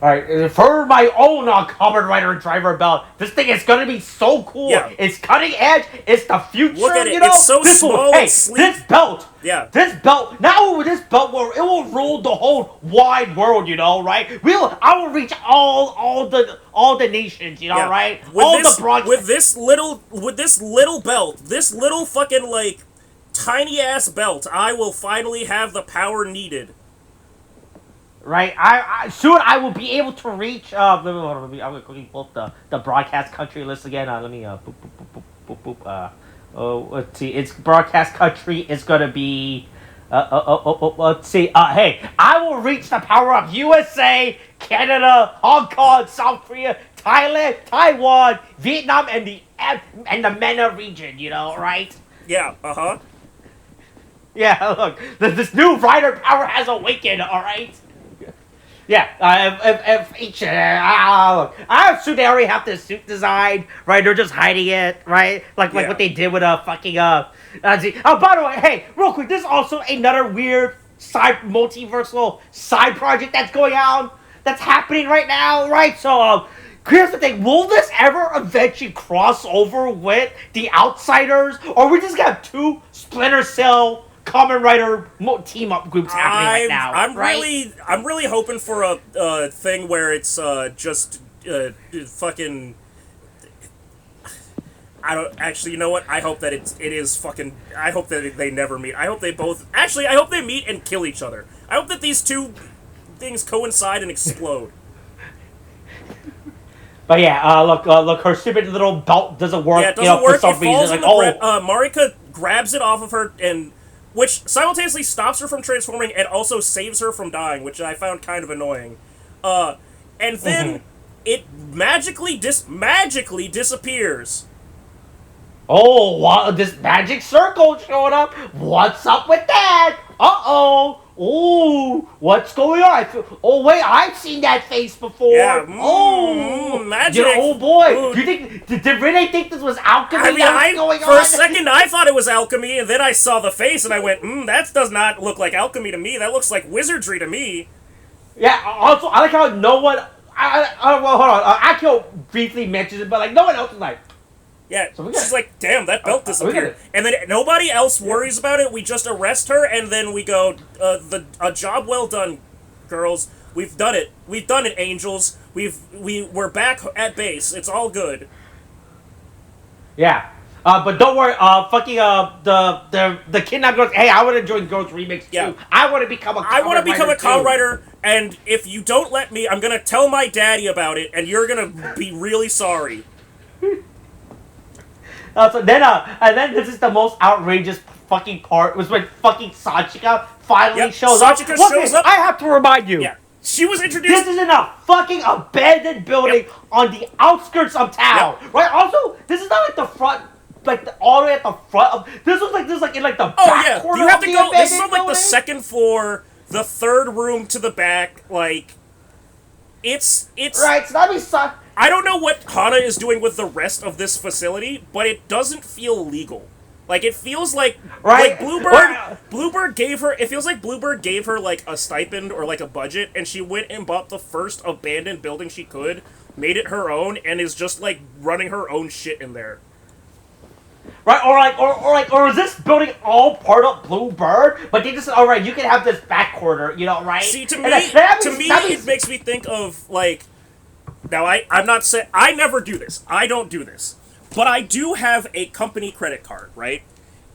Alright, for my own Kamen Rider driver belt, this thing is gonna be so cool. Yeah. It's cutting edge. It's the future. Look at it. You know? It's so small and sleek. This belt. Yeah. This belt. Now with this belt, it will rule the whole wide world. You know, right? I will reach all the nations. You know, right? With this little belt, this little fucking like tiny ass belt, I will finally have the power needed. Right, soon I will be able to reach. I'm gonna quickly pull up the broadcast country list again. Let me let's see. Its broadcast country is gonna be. Let's see. Hey, I will reach the power of USA, Canada, Hong Kong, South Korea, Thailand, Taiwan, Vietnam, and the MENA region. You know, right? Yeah. Yeah. Look, this new rider power has awakened. All right. Yeah, if each, look, I assume they already have the suit designed, right? They're just hiding it, right? Like what they did with fucking oh, by the way, hey, real quick, this is also another weird multiversal side project that's going on, that's happening right now, right? So here's the thing: will this ever eventually cross over with the Outsiders, or we just got two Splinter Cell Kamen Rider team up groups happening right now? I'm really hoping for a thing where it's just fucking. I don't actually. You know what? I hope that it is fucking. I hope that they never meet. I hope they both. Actually, I hope they meet and kill each other. I hope that these two things coincide and explode. But yeah, look, her stupid little belt doesn't work. Yeah, it doesn't work. For some reason. Like, Marika grabs it off of her, and which simultaneously stops her from transforming and also saves her from dying, which I found kind of annoying. And then it magically disappears. Oh, wow, this magic circle showed up. What's up with that? Uh-oh. Oh, what's going on? Oh, wait, I've seen that face before. Yeah. Magic. Oh, boy. You think, did Renee think this was alchemy For a second, I thought it was alchemy, and then I saw the face, and I went, that does not look like alchemy to me. That looks like wizardry to me. Yeah, also, I like how no one... well, hold on. Akio briefly mentions it, but, like, no one else is like... Yeah, so she's like, damn, that belt disappeared. And then nobody else worries about it. We just arrest her, and then we go, a job well done, girls. We've done it. We've done it, angels. We're back at base. It's all good. Yeah. But don't worry, the kidnapped girls, hey, I want to join Girls Remix, too. Yeah. I want to become a Kamen Rider, and if you don't let me, I'm going to tell my daddy about it, and you're going to be really sorry. And then this is the most outrageous fucking part, was when fucking Sachika finally shows up. Sachika shows up. I have to remind you. Yeah. She was introduced. This is in a fucking abandoned building on the outskirts of town. Right? Also, this is not like the front, all the way at the front of, this was like in like the back corner. You have to go, this is on like building? the second floor, the third room to the back, like, it's... Right, so that'd be I don't know what Hana is doing with the rest of this facility, but it doesn't feel legal. Like, it feels like, Bluebird gave her, it feels like Bluebird gave her, like, a stipend or, like, a budget, and she went and bought the first abandoned building she could, made it her own, and is just, like, running her own shit in there. Right, or is this building all part of Bluebird? But they just, alright, you can have this back corner, you know, right? See, to me, it makes me think of, like, now, I'm not saying... I never do this. I don't do this. But I do have a company credit card, right?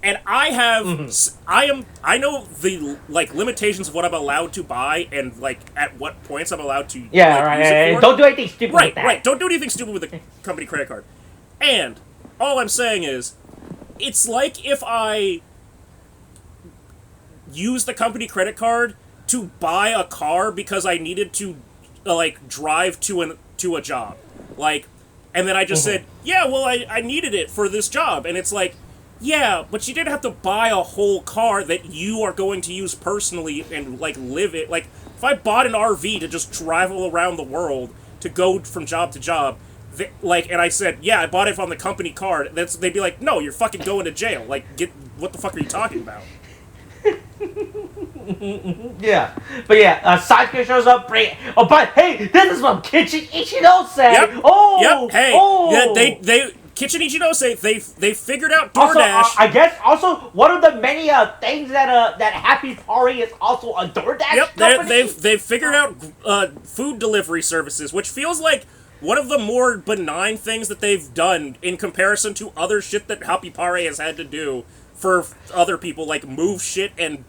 And I have... I know the, like, limitations of what I'm allowed to buy and, like, at what points I'm allowed to use it for. Don't do anything stupid with that. Right. Don't do anything stupid with a company credit card. And all I'm saying is, it's like if I use the company credit card to buy a car because I needed to, like, drive to a job. Like, and then I just said, yeah, well, I needed it for this job. And it's like, yeah, but you didn't have to buy a whole car that you are going to use personally and, like, live it. Like, if I bought an RV to just travel around the world to go from job to job, and I said, yeah, I bought it on the company card, they'd be like, no, you're fucking going to jail. Like, what the fuck are you talking about? Yeah, but yeah, Sidekick shows up. But hey, this is from Kitchen Ichinose. They Kitchen Ichinose. They figured out DoorDash. Also, I guess also one of the many things that Happy Party is also a DoorDash company. They've figured out food delivery services, which feels like one of the more benign things that they've done in comparison to other shit that Happy Party has had to do for other people, like move shit and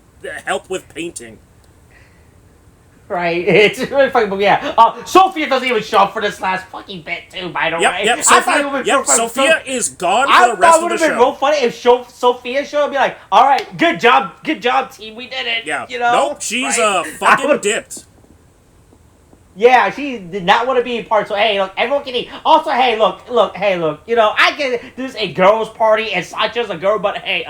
help with painting. Right, it's really fucking, but yeah. Sophia doesn't even show up for this last fucking bit too, by the way. Sophia is gone for the rest of the show. I thought it would have been real funny if Sophia showed up and be like, alright, good job, team, we did it. Yeah. You know? Nope, she's fucking dipped. Yeah, she did not want to be a part, so hey, look, everyone can eat. Also, hey, look, you know, I get it, this is a girls' party, and Sancho's a girl, but hey,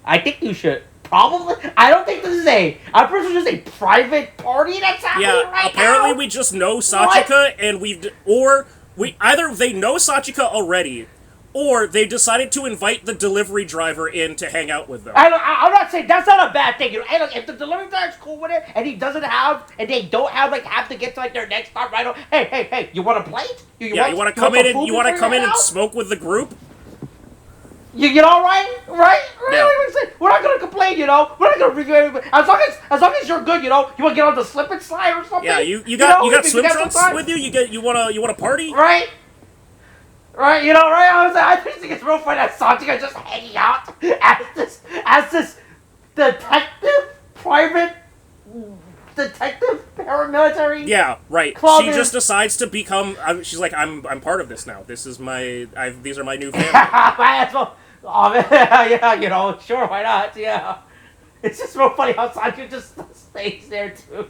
I think you should probably, I don't think this I'm pretty sure this is a private party that's happening right apparently now. we just know Sachika, and either they know Sachika already, or they decided to invite the delivery driver in to hang out with them. I'm not saying that's not a bad thing. Hey, look, if the delivery driver's cool with it, and they don't have to get to like their next stop right on. Hey, you want a plate? You want to come in and smoke with the group? You know, right? Yeah. We're not gonna complain, you know. We're not gonna review everybody. As long as you're good, you know. You want to get on the slip and slide or something? Yeah, you got swim trunks with you. You want to party? Right, you know, right? I just think it's real funny that Sachika just hanging out as this detective paramilitary. Yeah, right. Club She just decides to become. She's like, I'm part of this now. This is these are my new family. Might as well. Oh, yeah, you know, sure, why not? Yeah, it's just real funny how Sachika just stays there too.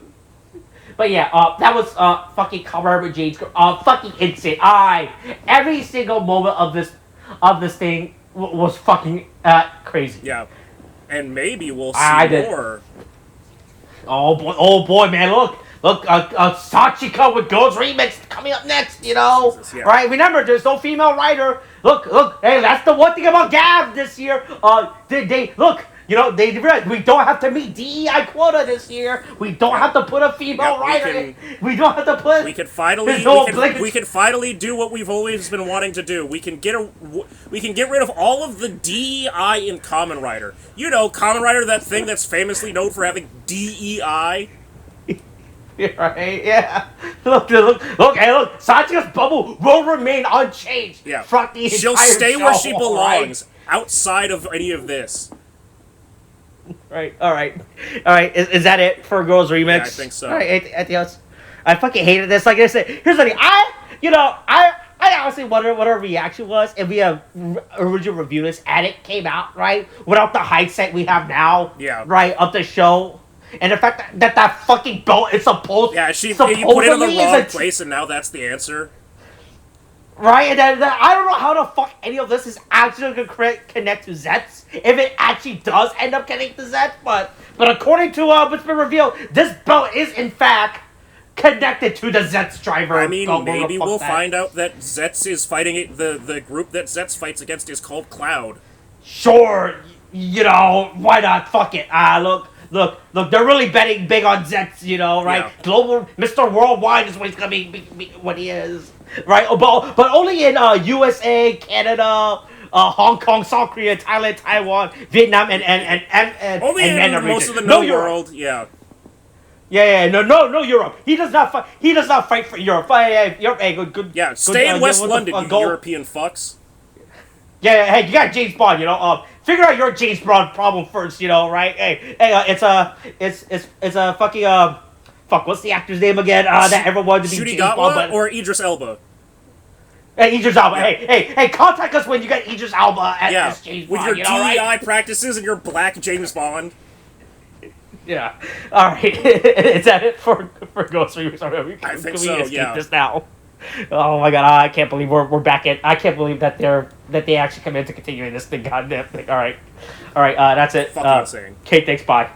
But yeah, that was fucking Kamen Rider Majade's fucking insane. Every single moment of this thing was fucking crazy. Yeah, and maybe we'll see more. Oh boy, man! Look! Sachika with Gold's remix coming up next. You know, Jesus, yeah. Right? Remember, there's no female writer. Look! Hey, that's the one thing about Gav this year. They look. You know, they realized we don't have to meet DEI quota this year. We don't have to put a female writer in. We don't have to put. We can finally do what we've always been wanting to do. We can get rid of all of the DEI in Kamen Rider. You know, Kamen Rider, that thing that's famously known for having DEI. Right? Yeah. Look! Hey, look! Sachika's bubble will remain unchanged. Yeah. She'll stay where she belongs, outside of any of this. Right. All right. Is that it for Girls Remix? Yeah, I think so. All right. Anything else? I fucking hated this. Like I said, here's the thing. I honestly wonder what our reaction was if we have original review this and it came out right without the hindsight we have now. Yeah. Right of the show, and the fact that fucking belt is supposed. Yeah, you put it in the wrong place, and now that's the answer. Right, and then I don't know how the fuck any of this is actually going to connect to Zets, if it actually does end up connecting to Zets, but according to what's been revealed, this belt is in fact connected to the Zets driver. I mean, maybe we'll find out that Zets is fighting it. The group that Zets fights against is called Cloud. Sure, you know, why not? Fuck it. Look, they're really betting big on Zets, you know, right? Yeah. Global Mr. Worldwide is what he's gonna be what he is. Right? But only in USA, Canada, Hong Kong, South Korea, Thailand, Taiwan, Vietnam, and only and in most of the known world, yeah. Yeah, no, Europe. He does not fight. He does not fight for Europe. Europe, hey, good. Yeah, stay in West London, you European fucks. Yeah, hey, you got James Bond, you know. Figure out your James Bond problem first, you know, right? Hey, it's a fucking fuck. What's the actor's name again? That everyone wanted to be James Bond, or Idris Elba. Hey, Idris Elba. Yeah. Hey, contact us when you get Idris Elba as James Bond. With your DEI right? practices and your black James Bond. Yeah. All right. Is that it for Ghost Remix? I think so. Yeah. This now. Oh my god! I can't believe we're back at. I can't believe that they actually committed to continuing this thing. Goddamn thing. All right. That's it. Fucking insane. Okay. Thanks. Bye.